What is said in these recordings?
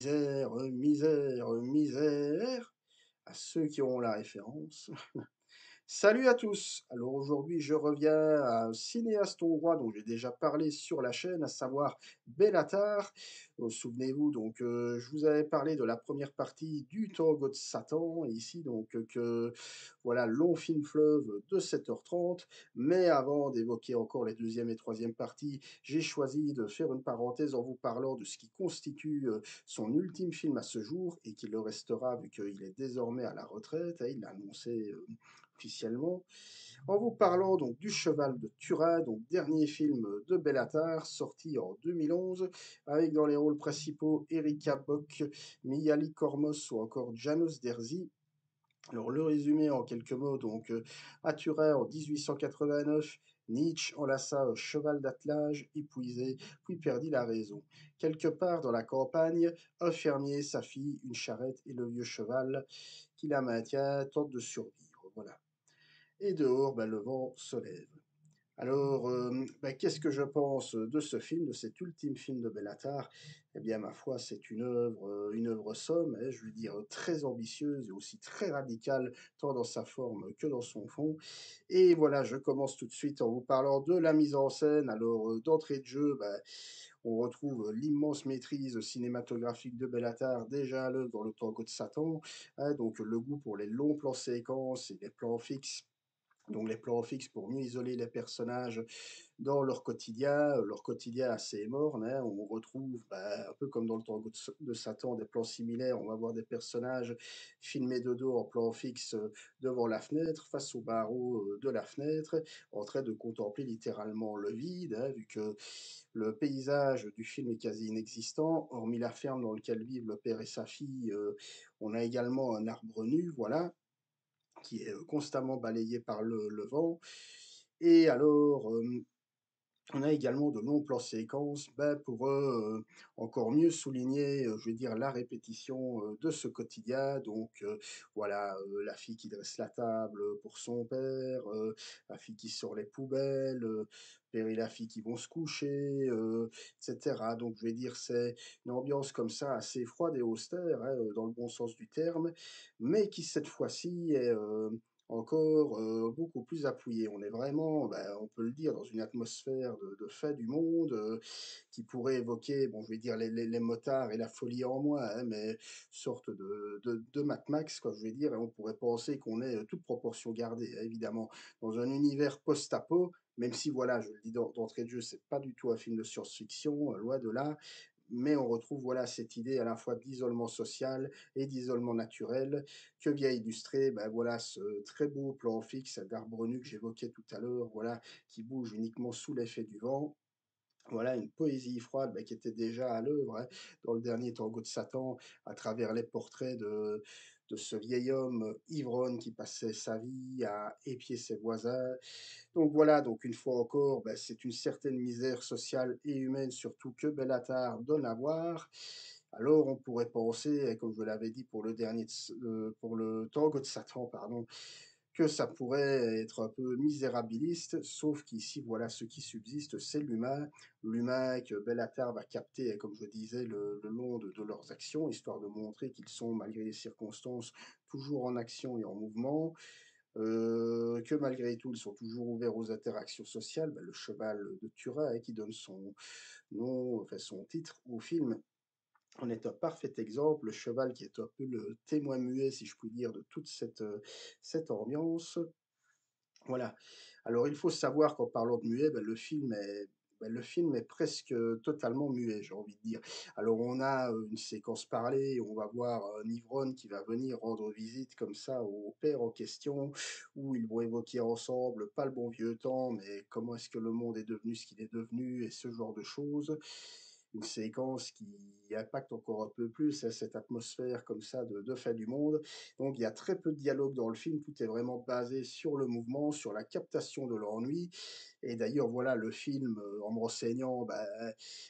Misère, misère, misère, à ceux qui auront la référence. Salut à tous! Alors aujourd'hui, je reviens à un cinéaste hongrois dont j'ai déjà parlé sur la chaîne, à savoir Béla Tarr. Souvenez-vous, donc, je vous avais parlé de la première partie du Tango de Satan, et ici, donc, voilà, long film fleuve de 7h30. Mais avant d'évoquer encore les deuxième et troisième parties, j'ai choisi de faire une parenthèse en vous parlant de ce qui constitue son ultime film à ce jour, et qui le restera vu qu'il est désormais à la retraite, hein, il l'a annoncé officiellement, en vous parlant donc du Cheval de Turin, donc dernier film de Béla Tarr, sorti en 2011, avec dans les rôles principaux Erika Bock, Mihaly Kormos ou encore János Derzi. Alors le résumé en quelques mots, donc à Turin en 1889, Nietzsche enlaça un cheval d'attelage épuisé, puis perdit la raison. Quelque part dans la campagne, un fermier, sa fille, une charrette et le vieux cheval qui la maintient tentent de survivre. Voilà. Et dehors, le vent se lève. Alors, qu'est-ce que je pense de ce film, de cet ultime film de Béla Tarr? Eh bien, ma foi, c'est une œuvre somme, hein, je veux dire, très ambitieuse et aussi très radicale, tant dans sa forme que dans son fond. Et voilà, je commence tout de suite en vous parlant de la mise en scène. Alors, d'entrée de jeu, on retrouve l'immense maîtrise cinématographique de Béla Tarr, déjà à l'œuvre dans Le Tango de Satan, hein, donc le goût pour les longs plans séquences et les plans fixes, donc les plans fixes pour mieux isoler les personnages dans leur quotidien assez morne, hein. On retrouve, un peu comme dans le Tango de Satan, des plans similaires. On va voir des personnages filmés de dos en plan fixe devant la fenêtre, face aux barreaux de la fenêtre, en train de contempler littéralement le vide, hein, vu que le paysage du film est quasi inexistant, hormis la ferme dans laquelle vivent le père et sa fille. On a également un arbre nu, voilà, qui est constamment balayé par le vent. Et alors, on a également de longs plans séquences, pour encore mieux souligner, je vais dire, la répétition de ce quotidien. Donc, voilà, la fille qui dresse la table pour son père, la fille qui sort les poubelles, père et la fille qui vont se coucher, etc. Donc, je vais dire, c'est une ambiance comme ça assez froide et austère, hein, dans le bon sens du terme, mais qui cette fois-ci est encore beaucoup plus appuyé. On est vraiment, on peut le dire, dans une atmosphère de fin du monde qui pourrait évoquer, bon, je vais dire les motards et la folie en moi, hein, mais sorte de Mad Max, quoi, je vais dire, et on pourrait penser qu'on est toute proportion gardée, hein, évidemment, dans un univers post-apo, même si, voilà, je le dis d'entrée de jeu, c'est pas du tout un film de science-fiction, loin de là, mais on retrouve, voilà, cette idée à la fois d'isolement social et d'isolement naturel, que vient illustrer, voilà, ce très beau plan fixe d'arbre nu que j'évoquais tout à l'heure, voilà, qui bouge uniquement sous l'effet du vent. Voilà une poésie froide, qui était déjà à l'œuvre, hein, dans le dernier Tango de Satan, à travers les portraits de ce vieil homme ivrogne qui passait sa vie à épier ses voisins. Donc voilà, donc une fois encore, c'est une certaine misère sociale et humaine surtout que Béla Tarr donne à voir. Alors on pourrait penser, comme je l'avais dit pour le pour le Tango de Satan, pardon, que ça pourrait être un peu misérabiliste, sauf qu'ici, voilà, ce qui subsiste, c'est l'humain. L'humain que Béla Tarr va capter, comme je disais, le long de leurs actions, histoire de montrer qu'ils sont, malgré les circonstances, toujours en action et en mouvement, que malgré tout, ils sont toujours ouverts aux interactions sociales. Le cheval de Turin, hein, qui donne son nom, enfin son titre au film, en est un parfait exemple. Le cheval qui est un peu le témoin muet, si je puis dire, de toute cette ambiance. Voilà. Alors il faut savoir qu'en parlant de muet, le film est presque totalement muet, j'ai envie de dire. Alors on a, une séquence parlée, on va voir un ivrogne qui va venir rendre visite comme ça au père en question, où ils vont évoquer ensemble, pas le bon vieux temps, mais comment est-ce que le monde est devenu ce qu'il est devenu et ce genre de choses. Une séquence qui impacte encore un peu plus, hein, cette atmosphère comme ça de fin du monde. Donc il y a très peu de dialogue dans le film, tout est vraiment basé sur le mouvement, sur la captation de l'ennui. Et d'ailleurs, voilà, le film, en me renseignant,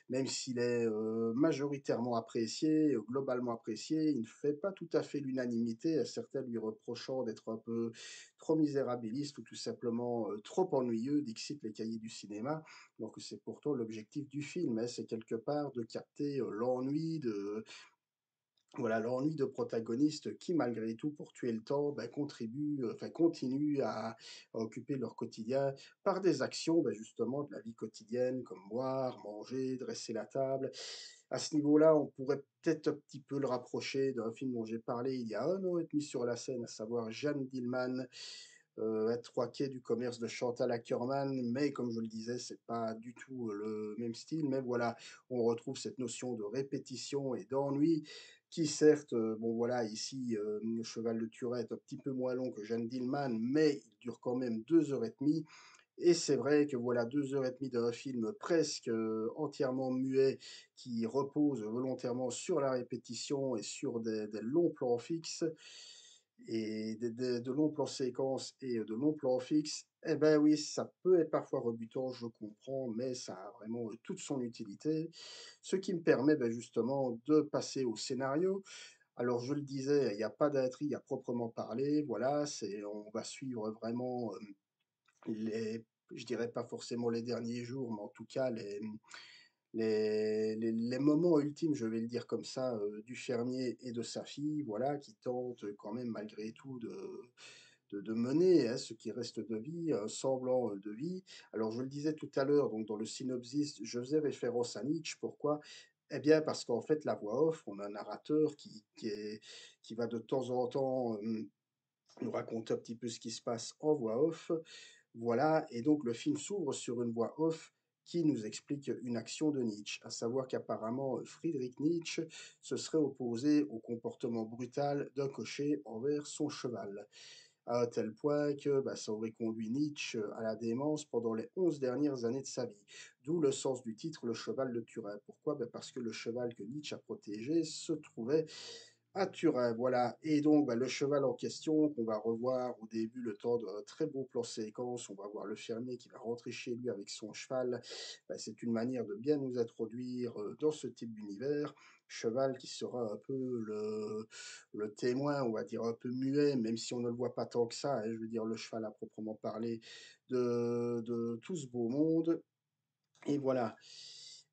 même s'il est majoritairement apprécié, globalement apprécié, il ne fait pas tout à fait l'unanimité, certains lui reprochant d'être un peu trop misérabiliste ou tout simplement trop ennuyeux, dixit les cahiers du cinéma. Donc c'est pourtant l'objectif du film, hein, c'est quelque part de capter l'ennui, Voilà, l'ennui de protagonistes qui, malgré tout, pour tuer le temps, bah, continuent à occuper leur quotidien par des actions, bah, justement, de la vie quotidienne, comme boire, manger, dresser la table. À ce niveau-là, on pourrait peut-être un petit peu le rapprocher d'un film dont j'ai parlé il y a 1 an et demi sur la scène, à savoir Jeanne Dielman, à 3 quais du commerce de Chantal Akerman, mais comme je le disais, c'est pas du tout le même style. Mais voilà, on retrouve cette notion de répétition et d'ennui qui certes, bon voilà, ici, le Cheval de Turin est un petit peu moins long que Jeanne Dielman, mais il dure quand même 2 heures et demie. Et c'est vrai que voilà 2 heures et demie d'un film presque, entièrement muet qui repose volontairement sur la répétition et sur des longs plans fixes et de longs plans séquences et de longs plans fixes, eh ben oui, ça peut être parfois rebutant, je comprends, mais ça a vraiment, toute son utilité. Ce qui me permet, bah, justement de passer au scénario. Alors je le disais, il n'y a pas d'intrigue à proprement parler, voilà, c'est on va suivre vraiment, les je dirais pas forcément les derniers jours, mais en tout cas les moments ultimes, je vais le dire comme ça, du fermier et de sa fille, voilà, qui tentent quand même malgré tout de mener, hein, ce qui reste de vie, un semblant, de vie. Alors je le disais tout à l'heure, donc dans le synopsis, je faisais référence à Nietzsche. Pourquoi? Eh bien parce qu'en fait la voix off, on a un narrateur qui va de temps en temps, nous raconter un petit peu ce qui se passe en voix off. Voilà, et donc le film s'ouvre sur une voix off qui nous explique une action de Nietzsche, à savoir qu'apparemment Friedrich Nietzsche se serait opposé au comportement brutal d'un cocher envers son cheval, à un tel point que bah, ça aurait conduit Nietzsche à la démence pendant les 11 dernières années de sa vie. D'où le sens du titre, le cheval de Turin. Pourquoi? Bah, parce que le cheval que Nietzsche a protégé se trouvait à Turin, voilà. Et donc, bah, le cheval en question, qu'on va revoir au début, le temps d'un très beau plan séquence, on va voir le fermier qui va rentrer chez lui avec son cheval. Bah, c'est une manière de bien nous introduire dans ce type d'univers. Cheval qui sera un peu le témoin, on va dire un peu muet, même si on ne le voit pas tant que ça, hein, je veux dire le cheval à proprement parler, de tout ce beau monde. Et voilà,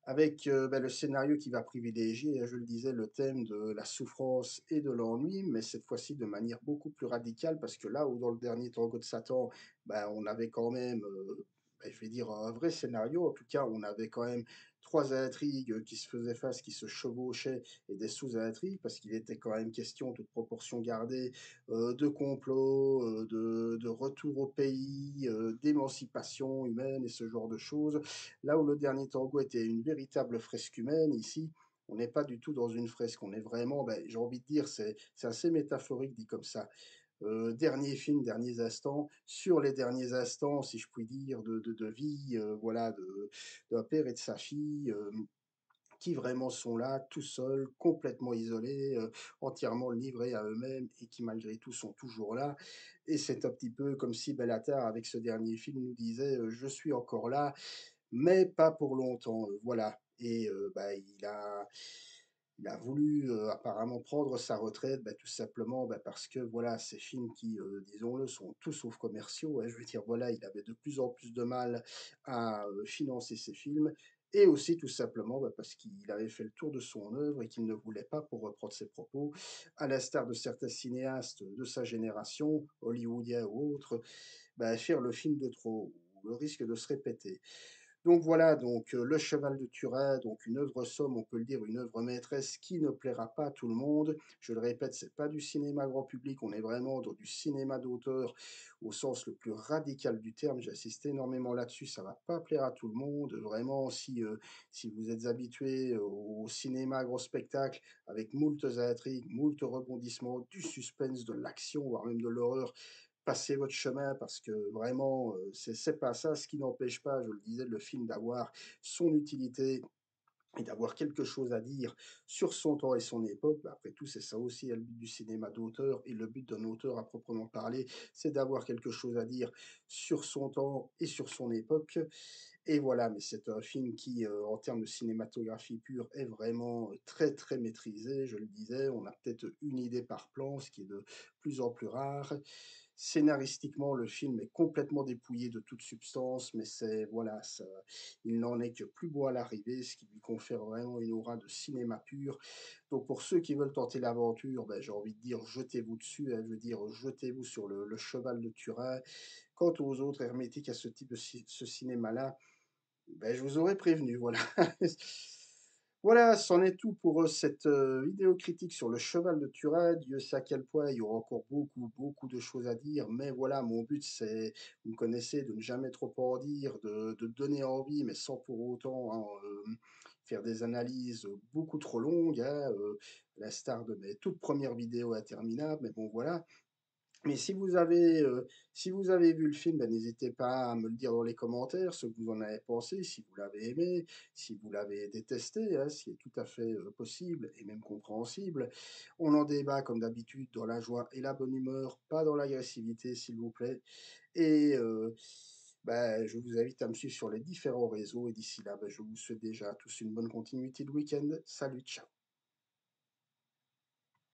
avec, bah, le scénario qui va privilégier, je le disais, le thème de la souffrance et de l'ennui, mais cette fois-ci de manière beaucoup plus radicale parce que là où dans le dernier Tango de Satan, bah, on avait quand même, bah, je vais dire un vrai scénario, en tout cas, on avait quand même 3 intrigues, qui se faisaient face, qui se chevauchaient et des sous-intrigues parce qu'il était quand même question, toute proportion gardée, de complot, de retour au pays, d'émancipation humaine et ce genre de choses. Là où le dernier tango était une véritable fresque humaine, ici, on n'est pas du tout dans une fresque, on est vraiment, ben, j'ai envie de dire, c'est assez métaphorique dit comme ça. Dernier film, derniers instants, sur les derniers instants, si je puis dire, de vie, voilà, d'un père et de sa fille, qui vraiment sont là, tout seuls, complètement isolés, entièrement livrés à eux-mêmes et qui malgré tout sont toujours là. Et c'est un petit peu comme si Bellatar, avec ce dernier film, nous disait, «Je suis encore là, mais pas pour longtemps, voilà. Et bah, il a voulu, apparemment prendre sa retraite, bah, tout simplement, bah, parce que voilà, ces films qui, disons-le, sont tout sauf commerciaux, hein. Je veux dire, voilà, il avait de plus en plus de mal à, financer ses films et aussi tout simplement, bah, parce qu'il avait fait le tour de son œuvre et qu'il ne voulait pas, pour reprendre ses propos, à l'instar de certains cinéastes de sa génération, hollywoodiens ou autres, bah, faire le film de trop, ou le risque de se répéter. Donc voilà, donc Le Cheval de Turin, donc une œuvre somme, on peut le dire, une œuvre maîtresse qui ne plaira pas à tout le monde. Je le répète, c'est pas du cinéma grand public, on est vraiment dans du cinéma d'auteur au sens le plus radical du terme. J'insiste énormément là-dessus, ça va pas plaire à tout le monde. Vraiment, si vous êtes habitué au cinéma gros spectacle avec moultes intrigues, moultes rebondissements, du suspense, de l'action, voire même de l'horreur, passez votre chemin parce que vraiment, c'est pas ça. Ce qui n'empêche pas, je le disais, le film d'avoir son utilité et d'avoir quelque chose à dire sur son temps et son époque. Bah, après tout, c'est ça aussi, hein, le but du cinéma d'auteur et le but d'un auteur à proprement parler, c'est d'avoir quelque chose à dire sur son temps et sur son époque. Et voilà, mais c'est un film qui, en termes de cinématographie pure, est vraiment, très, très maîtrisé. Je le disais, on a peut-être une idée par plan, ce qui est de plus en plus rare. Scénaristiquement, le film est complètement dépouillé de toute substance, mais c'est voilà, ça il n'en est que plus beau à l'arrivée, ce qui lui confère vraiment une aura de cinéma pur. Donc pour ceux qui veulent tenter l'aventure, ben, j'ai envie de dire jetez-vous dessus, hein, je veux dire jetez-vous sur le cheval de Turin. Quant aux autres hermétiques à ce type de ce cinéma-là, ben je vous aurais prévenu, voilà. Voilà, c'en est tout pour, cette, vidéo critique sur Le Cheval de Turin. Dieu sait à quel point il y aura encore beaucoup, beaucoup de choses à dire, mais voilà, mon but c'est, vous me connaissez, de ne jamais trop en dire, de donner envie, mais sans pour autant, hein, faire des analyses, beaucoup trop longues, hein, à l'instar de mes toutes premières vidéos interminables, mais bon voilà. Mais si vous avez vu le film, bah, n'hésitez pas à me le dire dans les commentaires, ce que vous en avez pensé, si vous l'avez aimé, si vous l'avez détesté, hein, ce qui est tout à fait, possible et même compréhensible. On en débat comme d'habitude dans la joie et la bonne humeur, pas dans l'agressivité s'il vous plaît et bah, je vous invite à me suivre sur les différents réseaux et d'ici là, bah, je vous souhaite déjà à tous une bonne continuité de week-end. Salut, ciao.